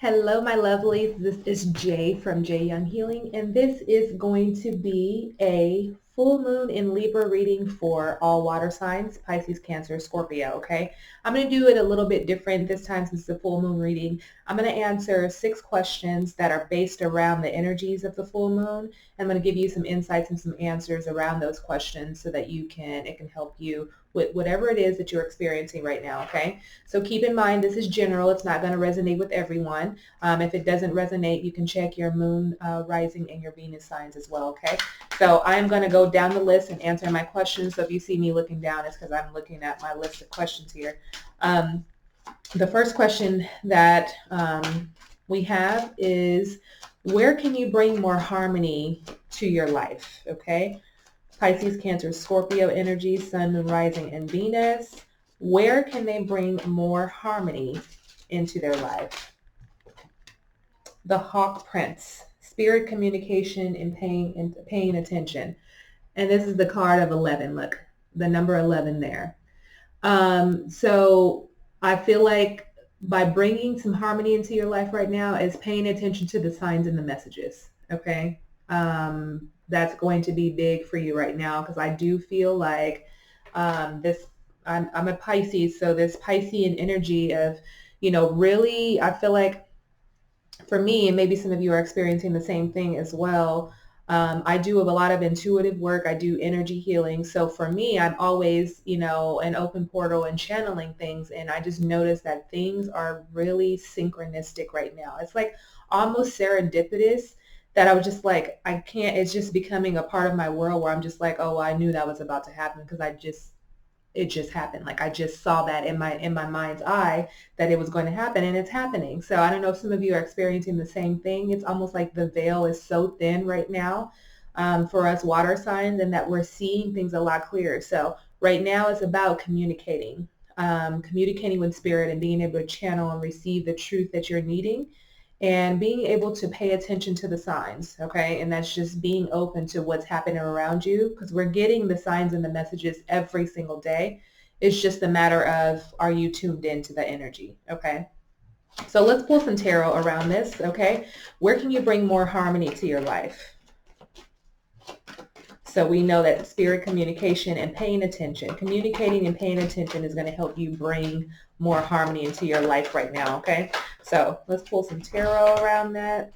Hello, my lovelies. This is Jay from JYoungHealing, and this is going to be a full moon in Libra reading for all water signs, Pisces, Cancer, Scorpio, okay? I'm going to do it a little bit different this time since it's a full moon reading. I'm going to answer 6 questions that are based around the energies of the full moon. I'm going to give you some insights and some answers around those questions so that it can help you with whatever it is that you're experiencing right now, okay? So keep in mind, this is general. It's not going to resonate with everyone. If it doesn't resonate, you can check your moon rising and your Venus signs as well, okay? So I'm going to go down the list and answer my questions. So if you see me looking down, it's because I'm looking at my list of questions here. The first question that we have is, where can you bring more harmony to your life, okay? Pisces, Cancer, Scorpio energy, Sun, Moon, Rising, and Venus. Where can they bring more harmony into their life? The Hawk Prince, spirit communication and paying attention. And this is the card of 11. Look, the number 11 there. So I feel like by bringing some harmony into your life right now is paying attention to the signs and the messages. Okay. That's going to be big for you right now, because I do feel like I'm a Pisces, so this Piscean energy of, really, I feel like for me, and maybe some of you are experiencing the same thing as well, I do a lot of intuitive work. I do energy healing. So for me, I'm always, an open portal and channeling things. And I just noticed that things are really synchronistic right now. It's like almost serendipitous that I was just like, I can't, it's just becoming a part of my world where I'm just like, oh, I knew that was about to happen because it just happened. Like I just saw that in my mind's eye that it was going to happen, and it's happening. So I don't know if some of you are experiencing the same thing. It's almost like the veil is so thin right now for us water signs, and that we're seeing things a lot clearer. So right now it's about communicating with spirit and being able to channel and receive the truth that you're needing, and being able to pay attention to the signs, okay? And that's just being open to what's happening around you, because we're getting the signs and the messages every single day. It's just a matter of, are you tuned into the energy, okay? So let's pull some tarot around this, okay? Where can you bring more harmony to your life? So we know that spirit communication and paying attention, communicating and paying attention is going to help you bring more harmony into your life right now, okay? So let's pull some tarot around that.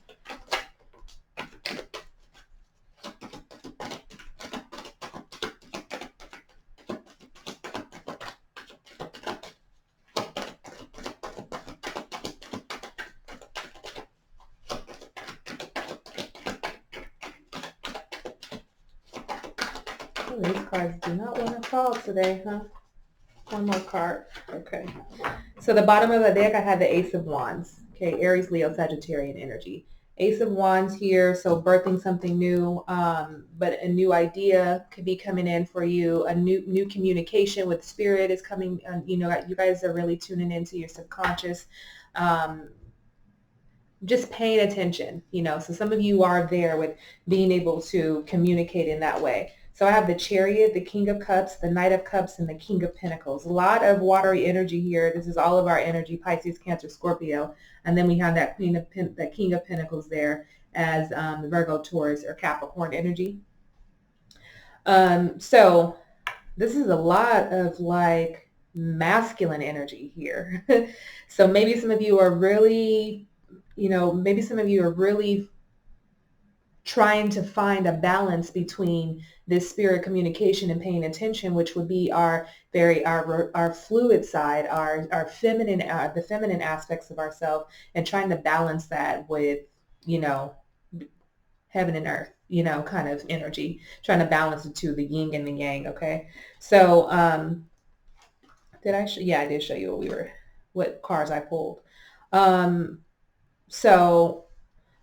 Oh, these cards do not want to fall today, huh? One more card. Okay. So the bottom of the deck, I had the Ace of Wands. Okay, Aries, Leo, Sagittarian energy. Ace of Wands here, so birthing something new, but a new idea could be coming in for you. A new communication with spirit is coming. You guys are really tuning into your subconscious. Just paying attention, so some of you are there with being able to communicate in that way. So I have the Chariot, the King of Cups, the Knight of Cups, and the King of Pentacles. A lot of watery energy here. This is all of our energy, Pisces, Cancer, Scorpio. And then we have that King of Pentacles there as the Virgo, Taurus, or Capricorn energy. So this is a lot of like masculine energy here. So maybe some of you are really, trying to find a balance between this spirit communication and paying attention, which would be our fluid side, our feminine, the feminine aspects of ourselves, and trying to balance that with, heaven and earth, kind of energy, trying to balance the two, the yin and the yang. Okay. So, I did show you what cards I pulled. So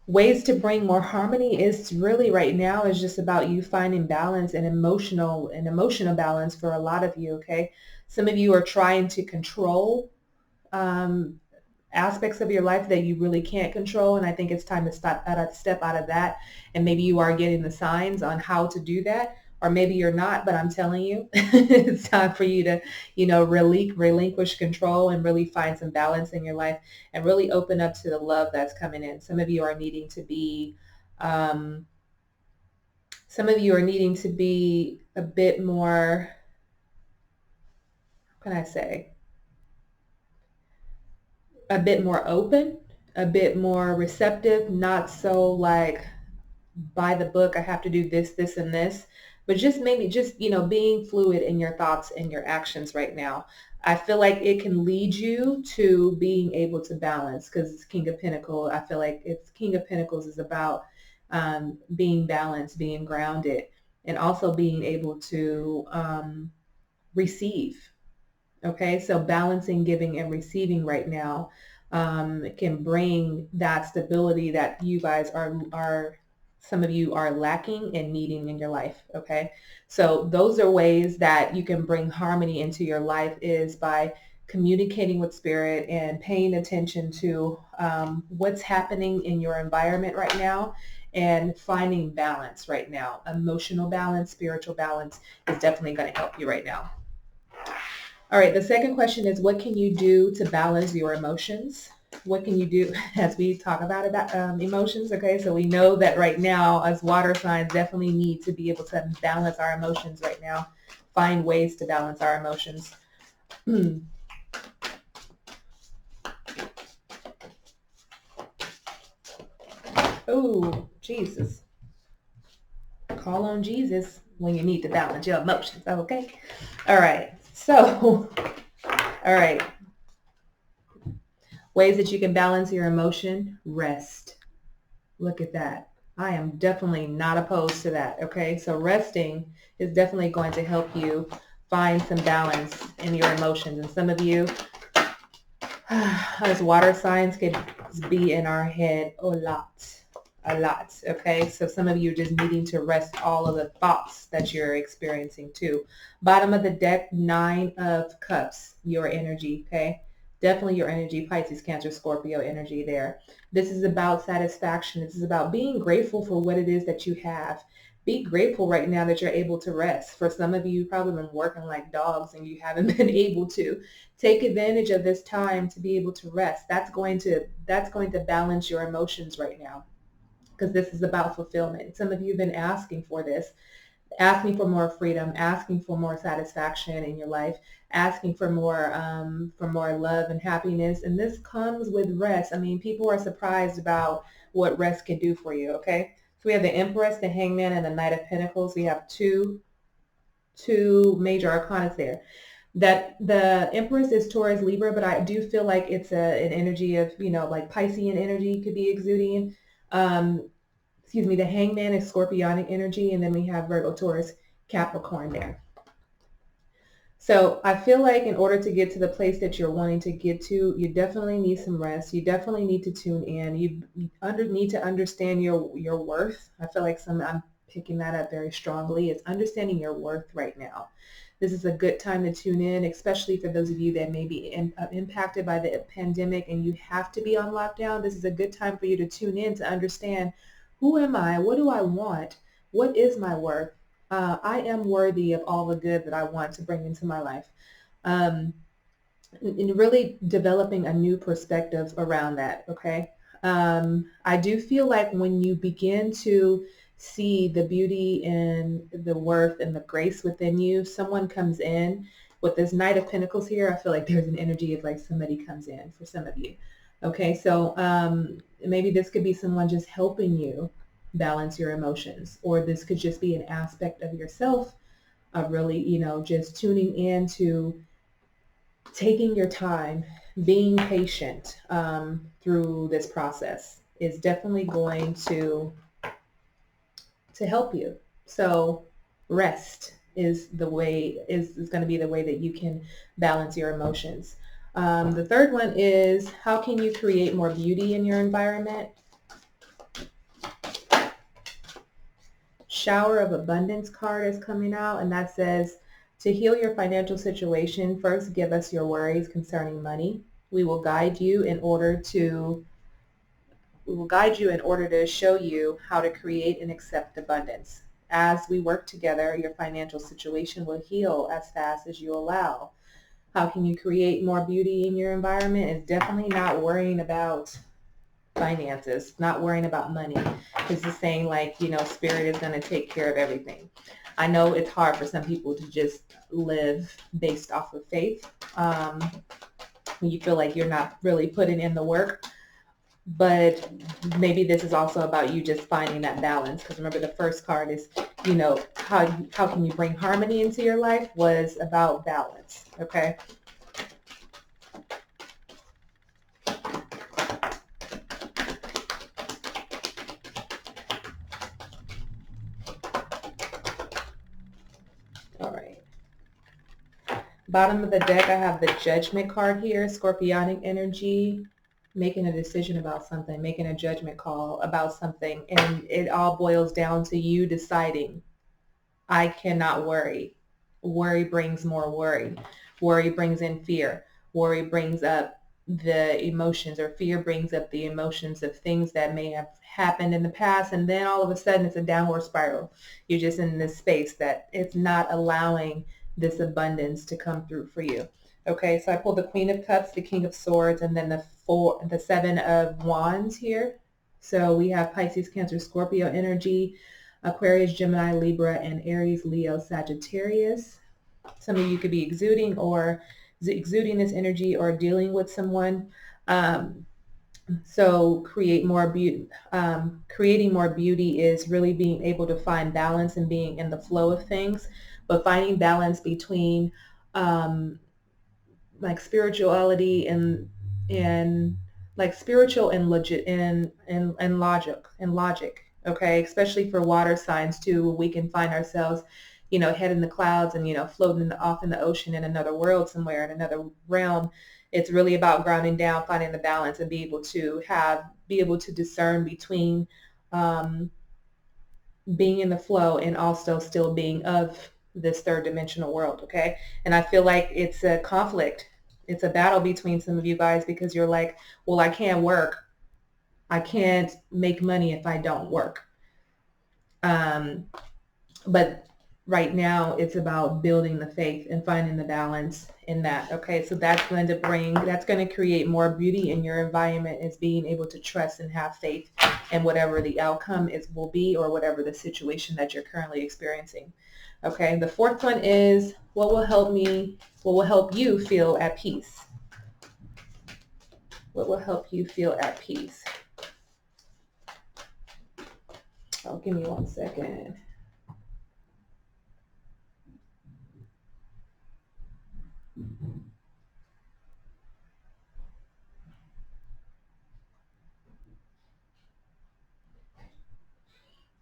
ways to bring more harmony is really right now is just about you finding balance and emotional balance for a lot of you, okay? Some of you are trying to control aspects of your life that you really can't control, and I think it's time to step out of that, and maybe you are getting the signs on how to do that, or maybe you're not, but I'm telling you, it's time for you to, relinquish control and really find some balance in your life and really open up to the love that's coming in. Um, some of you are needing to be a bit more, how can I say, a bit more open, a bit more receptive, not so like by the book, I have to do this, this, and this, but just maybe just, being fluid in your thoughts and your actions right now. I feel like it can lead you to being able to balance because it's King of Pentacles. I feel like it's King of Pentacles is about being balanced, being grounded, and also being able to receive. Okay, so balancing giving and receiving right now can bring that stability that you guys are some of you are lacking and needing in your life. Okay, so those are ways that you can bring harmony into your life is by communicating with spirit and paying attention to what's happening in your environment right now and finding balance right now. Emotional balance, spiritual balance is definitely going to help you right now. All right, the second question is, what can you do to balance your emotions? What can you do as we talk about emotions? Okay, so we know that right now, as water signs, definitely need to be able to balance our emotions right now. Find ways to balance our emotions. Oh, Jesus. Call on Jesus when you need to balance your emotions. Okay. All right. So, all right. Ways that you can balance your emotion. Rest. Look at that. I am definitely not opposed to that. Okay. So resting is definitely going to help you find some balance in your emotions. And some of you, as water signs, could be in our head a lot. Okay, so some of you are just needing to rest all of the thoughts that you're experiencing too. Bottom of the deck, 9 of Cups, your energy. Okay, definitely your energy, Pisces, Cancer, Scorpio energy there. This is about satisfaction. This is about being grateful for what it is that you have. Be grateful right now that you're able to rest. For some of you, you've probably been working like dogs and you haven't been able to. Take advantage of this time to be able to rest. That's going to balance your emotions right now, because this is about fulfillment. Some of you have been asking for this, asking for more freedom, asking for more satisfaction in your life, asking for more love and happiness. And this comes with rest. I mean, people are surprised about what rest can do for you. Okay, so we have the Empress, the Hangman, and the Knight of Pentacles. We have two major arcanas there. That the Empress is Taurus, Libra, but I do feel like it's an energy of, like Piscean energy could be exuding. The Hangman is Scorpionic energy, and then we have Virgo, Taurus, Capricorn there. So I feel like in order to get to the place that you're wanting to get to, you definitely need some rest. You definitely need to tune in. You need to understand your worth. I feel like I'm picking that up very strongly. It's understanding your worth right now. This is a good time to tune in, especially for those of you that may be impacted by the pandemic and you have to be on lockdown. This is a good time for you to tune in to understand, who am I? What do I want? What is my worth? I am worthy of all the good that I want to bring into my life. And really developing a new perspective around that, okay? I do feel like when you begin to see the beauty and the worth and the grace within you, someone comes in with this Knight of Pentacles here. I feel like there's an energy of like somebody comes in for some of you. Okay, so maybe this could be someone just helping you balance your emotions, or this could just be an aspect of yourself of really, just tuning in to taking your time, being patient through this process is definitely going to help you. So rest is going to be the way that you can balance your emotions. The third one is, how can you create more beauty in your environment? Shower of Abundance card is coming out, and that says, to heal your financial situation, first give us your worries concerning money. We will guide you in order to show you how to create and accept abundance. as we work together, your financial situation will heal as fast as you allow. How can you create more beauty in your environment? Is definitely not worrying about finances, not worrying about money. It's just saying like, spirit is going to take care of everything. I know it's hard for some people to just live based off of faith. When you feel like you're not really putting in the work. But maybe this is also about you just finding that balance. Because remember, the first card is, how can you bring harmony into your life was about balance. Okay. All right. Bottom of the deck, I have the Judgment card here, Scorpionic energy, making a decision about something, making a judgment call about something. And it all boils down to you deciding, I cannot worry. Worry brings more worry. Worry brings in fear. Worry brings up the emotions, or fear brings up the emotions of things that may have happened in the past. And then all of a sudden it's a downward spiral. You're just in this space that it's not allowing this abundance to come through for you. Okay, so I pulled the Queen of Cups, the King of Swords, and then the Seven of Wands here. So we have Pisces, Cancer, Scorpio energy, Aquarius, Gemini, Libra, and Aries, Leo, Sagittarius. Some of you could be exuding this energy or dealing with someone. So creating more beauty is really being able to find balance and being in the flow of things, but finding balance between like spirituality and like spiritual and legit and logic. Okay, especially for water signs too, we can find ourselves, head in the clouds and floating off in the ocean in another world somewhere, in another realm. It's really about grounding down, finding the balance, and be able to discern between being in the flow and also still being of this third dimensional world. Okay, and I feel like it's a conflict. It's a battle between some of you guys, because you're like, well, I can't work. I can't make money if I don't work. But right now it's about building the faith and finding the balance in that. Okay, so that's going to create more beauty in your environment, is being able to trust and have faith in whatever the outcome will be, or whatever the situation that you're currently experiencing. Okay, the fourth one is, what will help you feel at peace? What will help you feel at peace? Oh, give me 1 second.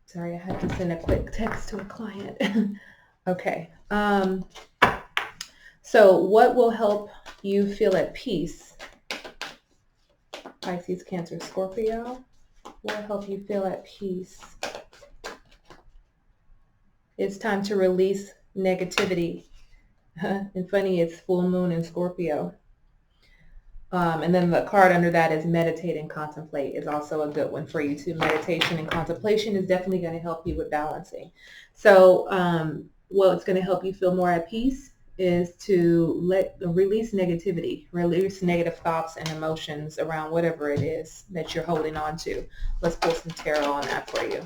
Sorry, I had to send a quick text to a client. Okay. So what will help you feel at peace? Pisces, Cancer, Scorpio. What will help you feel at peace? It's time to release negativity. And funny, it's full moon in Scorpio. And then the card under that is meditate and contemplate, is also a good one for you too. Meditation and contemplation is definitely going to help you with balancing. So it's going to help you feel more at peace is to release negativity, release negative thoughts and emotions around whatever it is that you're holding on to. Let's pull some tarot on that for you.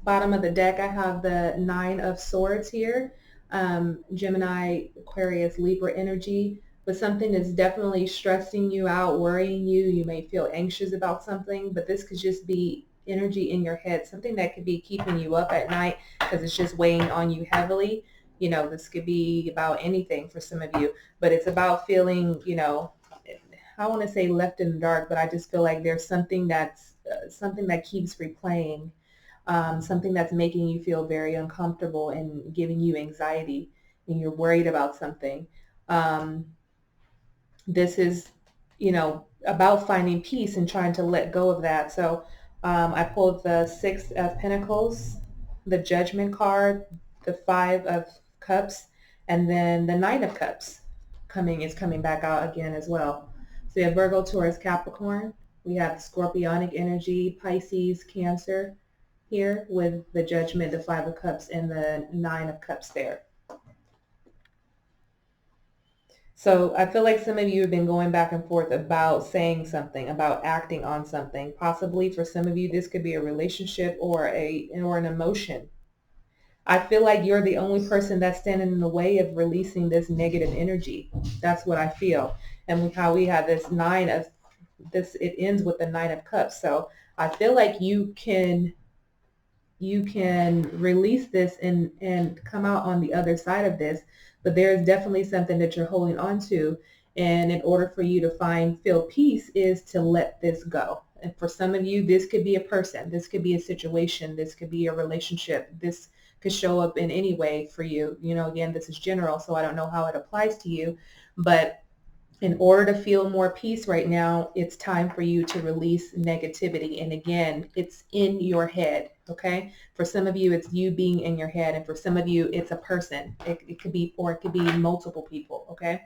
Bottom of the deck, I have the Nine of Swords here. Gemini, Aquarius, Libra energy, but something that's definitely stressing you out, worrying you. You may feel anxious about something, but this could just be energy in your head, something that could be keeping you up at night because it's just weighing on you heavily. This could be about anything for some of you, but it's about feeling, I want to say left in the dark, but I just feel like there's something that keeps replaying. Something that's making you feel very uncomfortable and giving you anxiety, and you're worried about something. This is, about finding peace and trying to let go of that. So I pulled the Six of Pentacles, the Judgment card, the Five of Cups, and then the Nine of Cups is coming back out again as well. So we have Virgo, Taurus, Capricorn. We have Scorpionic energy, Pisces, Cancer here with the Judgment, the Five of Cups, and the Nine of Cups there. So I feel like some of you have been going back and forth about saying something, about acting on something. Possibly for some of you, this could be a relationship or an emotion. I feel like you're the only person that's standing in the way of releasing this negative energy. That's what I feel. And how we have this it ends with the Nine of Cups. So I feel like you can release this and come out on the other side of this, but there is definitely something that you're holding on to, and in order for you to feel peace is to let this go. And for some of you, this could be a person, this could be a situation, this could be a relationship, this could show up in any way for you. Again, this is general, so I don't know how it applies to you, but in order to feel more peace right now, it's time for you to release negativity. And again, it's in your head, okay? For some of you, it's you being in your head. And for some of you, it's a person. It could be multiple people, okay?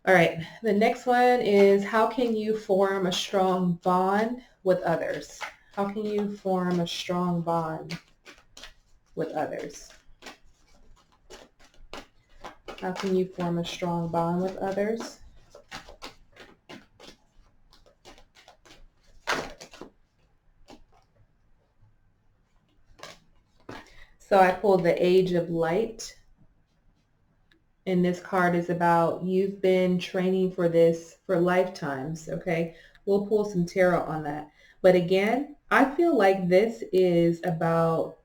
All right, the next one is, how can you form a strong bond with others? How can you form a strong bond with others? How can you form a strong bond with others? So I pulled the Age of Light. And this card is about, you've been training for this for lifetimes, okay? We'll pull some tarot on that. But again, I feel like this is about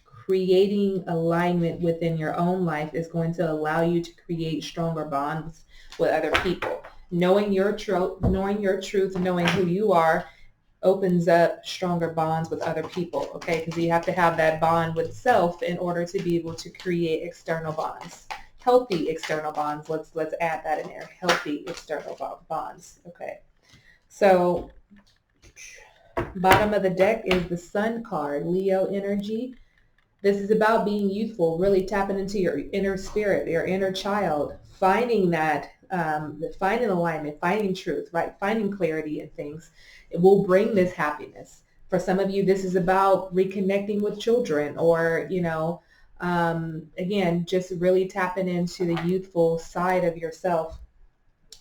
creating alignment within your own life is going to allow you to create stronger bonds with other people. Knowing your truth, knowing who you are opens up stronger bonds with other people, okay? Because you have to have that bond with self in order to be able to create external bonds. Healthy external bonds. Let's add that in there. Healthy external bonds. Okay. So bottom of the deck is the Sun card, Leo energy. This is about being youthful, really tapping into your inner spirit, your inner child, finding that, finding alignment, finding truth, right? Finding clarity in things. It will bring this happiness. For some of you, this is about reconnecting with children, or, again, just really tapping into the youthful side of yourself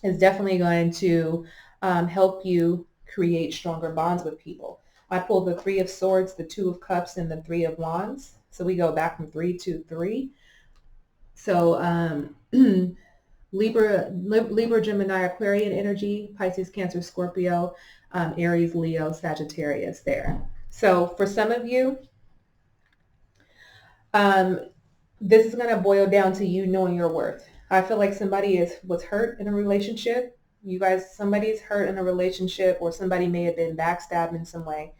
is definitely going to help you create stronger bonds with people. I pulled the Three of Swords, the Two of Cups, and the Three of Wands. So we go back from 3 to 3. So Libra, Gemini, Aquarian energy, Pisces, Cancer, Scorpio, Aries, Leo, Sagittarius there. So for some of you, this is going to boil down to you knowing your worth. I feel like somebody was hurt in a relationship. Somebody's hurt in a relationship, or somebody may have been backstabbed in some way.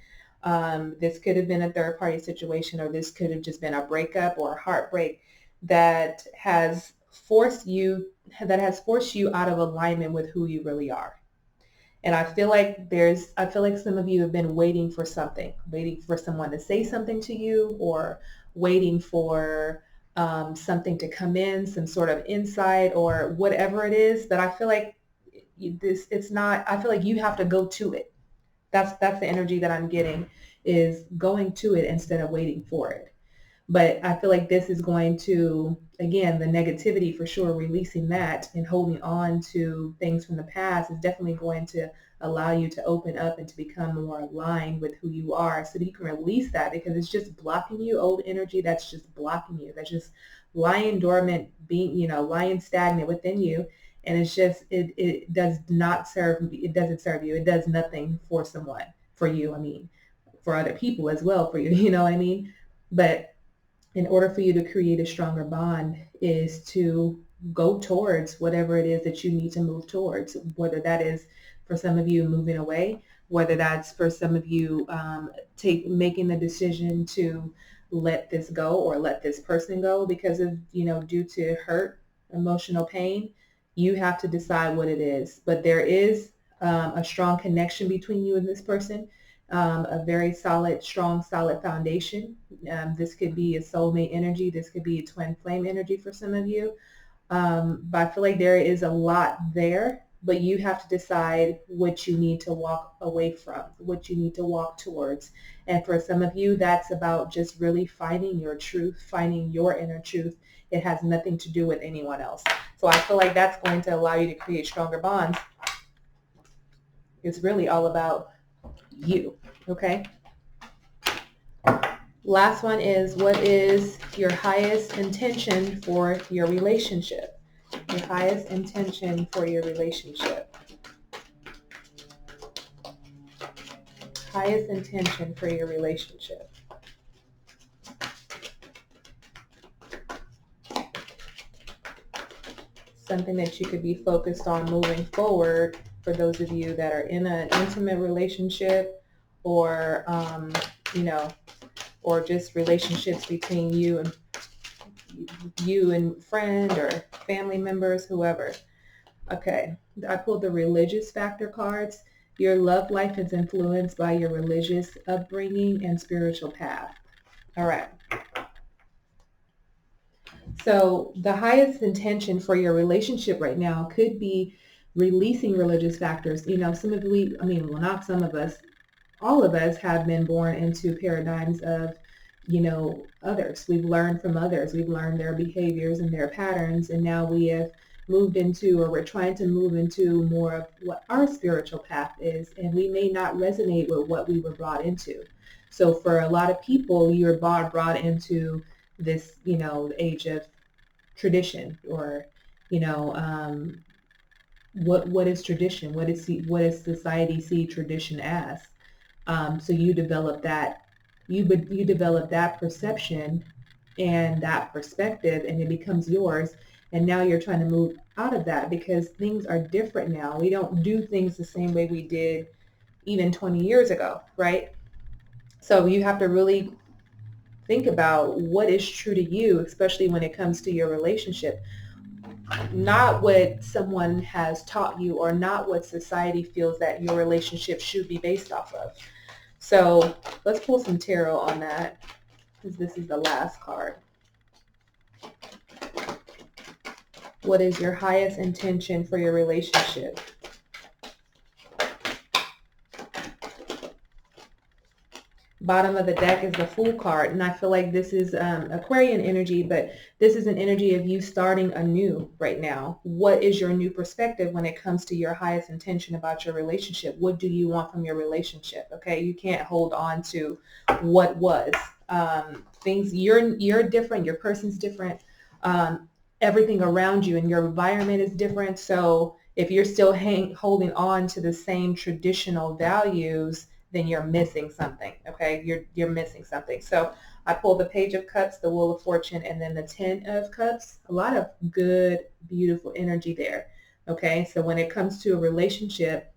This could have been a third party situation, or this could have just been a breakup or a heartbreak that has forced you out of alignment with who you really are. And I feel like some of you have been waiting for someone to say something to you, or waiting for something to come in, some sort of insight or whatever it is. But I feel like I feel like you have to go to it. That's the energy that I'm getting, is going to it instead of waiting for it. But I feel like this is going to, again, the negativity for sure, releasing that and holding on to things from the past is definitely going to allow you to open up and to become more aligned with who you are, so that you can release that, because it's just blocking you. Old energy that's just blocking you, that's just lying dormant, lying stagnant within you. And it's just, it doesn't serve you. It does nothing for you. I mean, for other people as well, for you, you know what I mean? But in order for you to create a stronger bond is to go towards whatever it is that you need to move towards, whether that is for some of you moving away, whether that's for some of you making the decision to let this go or let this person go because of, due to hurt, emotional pain. You have to decide what it is. But there is a strong connection between you and this person. a very solid, strong, solid foundation. This could be a soulmate energy. This could be a twin flame energy for some of you. But I feel like there is a lot there, but you have to decide what you need to walk away from, what you need to walk towards. And for some of you, that's about just really finding your truth, finding your inner truth. It has nothing to do with anyone else. So I feel like that's going to allow you to create stronger bonds. It's really all about you, okay? Last one is, what is your highest intention for your relationship? Your highest intention for your relationship. Highest intention for your relationship. Something that you could be focused on moving forward for those of you that are in an intimate relationship, or, or just relationships between you and friend or family members, whoever. Okay, I pulled the religious factor cards. Your love life is influenced by your religious upbringing and spiritual path. All right. So the highest intention for your relationship right now could be releasing religious factors. Some of not some of us, all of us have been born into paradigms of, others. We've learned from others. We've learned their behaviors and their patterns, and now we have moved into, or we're trying to move into more of what our spiritual path is, and we may not resonate with what we were brought into. So for a lot of people, you're brought into this, age of tradition, or, what is tradition? What does society see tradition as? So you develop that, you develop that perception and that perspective, and it becomes yours. And now you're trying to move out of that because things are different now. We don't do things the same way we did even 20 years ago, right? So you have to really think about what is true to you, especially when it comes to your relationship. Not what someone has taught you, or not what society feels that your relationship should be based off of. So let's pull some tarot on that, because this is the last card. What is your highest intention for your relationship? Bottom of the deck is the Fool card, and I feel like this is Aquarian energy, but this is an energy of you starting anew right now. What is your new perspective when it comes to your highest intention about your relationship? What do you want from your relationship? Okay, you can't hold on to what was. Things, you're different, your person's different, everything around you and your environment is different. So if you're still holding on to the same traditional values, then you're missing something, okay? You're missing something. So I pulled the Page of Cups, the Wheel of Fortune, and then the Ten of Cups. A lot of good, beautiful energy there, okay? So when it comes to a relationship,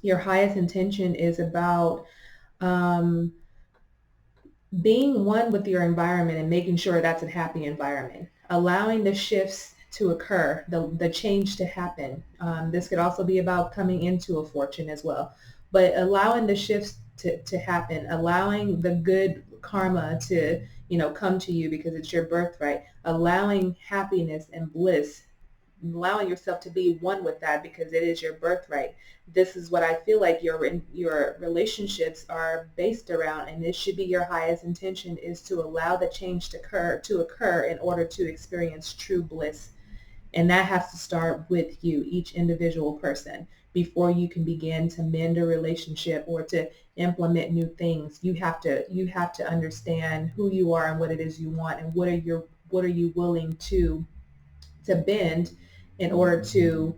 your highest intention is about being one with your environment and making sure that's a happy environment, allowing the shifts to occur, the change to happen. This could also be about coming into a fortune as well, but allowing the shifts to happen, allowing the good karma to, come to you because it's your birthright, allowing happiness and bliss, allowing yourself to be one with that because it is your birthright. This is what I feel like your relationships are based around, and this should be your highest intention, is to allow the change to occur in order to experience true bliss. And that has to start with you, each individual person. Before you can begin to mend a relationship or to implement new things, you have to understand who you are and what it is you want, and what are you willing to bend in order to,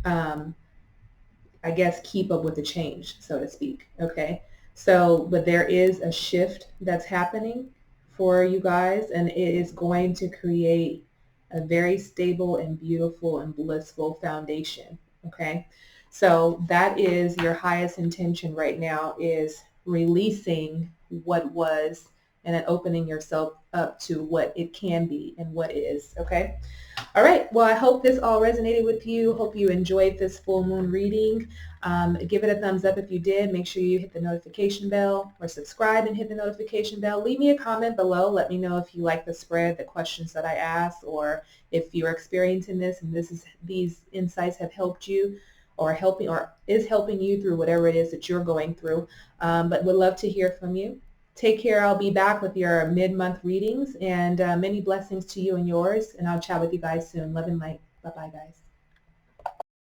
I guess, keep up with the change, so to speak. Okay. So, but there is a shift that's happening for you guys, and it is going to create a very stable and beautiful and blissful foundation. Okay. So that is your highest intention right now, is releasing what was and then opening yourself up to what it can be and what is. Okay. All right. Well, I hope this all resonated with you. Hope you enjoyed this full moon reading. Give it a thumbs up if you did. Make sure you hit the notification bell or subscribe and hit the notification bell. Leave me a comment below. Let me know if you like the spread, the questions that I asked, or if you're experiencing this and these insights have helped you or is helping you through whatever it is that you're going through. But would love to hear from you. Take care. I'll be back with your mid-month readings, and many blessings to you and yours. And I'll chat with you guys soon. Love and light. Bye-bye, guys.